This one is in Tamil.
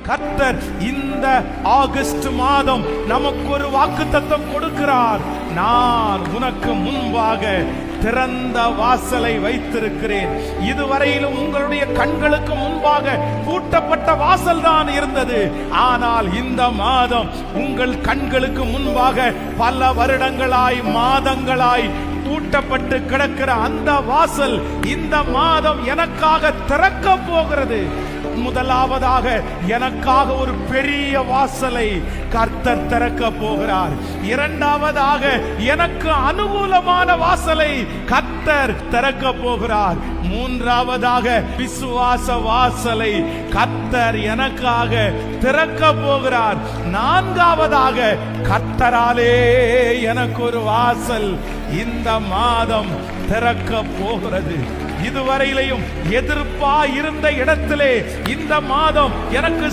கர்த்தர் இந்த ஆகஸ்ட் மாதம் நமக்கு ஒரு வாக்குத்தத்தம் கொடுக்கிறார். நான் உனக்கு முன்பாக திறந்த வாசலை வைத்திருக்கிறேன். இதுவரையிலும் உங்களுடைய கண்களுக்கு முன்பாக பூட்டப்பட்ட வாசல் தான் இருந்தது. ஆனால் இந்த மாதம் உங்கள் கண்களுக்கு முன்பாக பல வருடங்களாய் மாதங்களாய் பூட்டப்பட்டு கிடக்கிற அந்த வாசல் இந்த மாதம் எனக்காக திறக்க போகிறது. முதலாவதாக எனக்காக ஒரு பெரிய வாசலை கர்த்தர் திறக்க போகிறார். இரண்டாவதாக எனக்கு அனுகூலமான வாசலை கர்த்தர் திறக்க போகிறார். மூன்றாவதாக விசுவாச வாசலை கர்த்தர் எனக்காக திறக்க போகிறார். நான்காவதாக கர்த்தராலே எனக்கு ஒரு வாசல் இந்த மாதம் திறக்க போகிறது. இதுவரையிலையும் எதிர்ப்பா இருந்த இடத்திலே இந்த மாதம் எனக்கு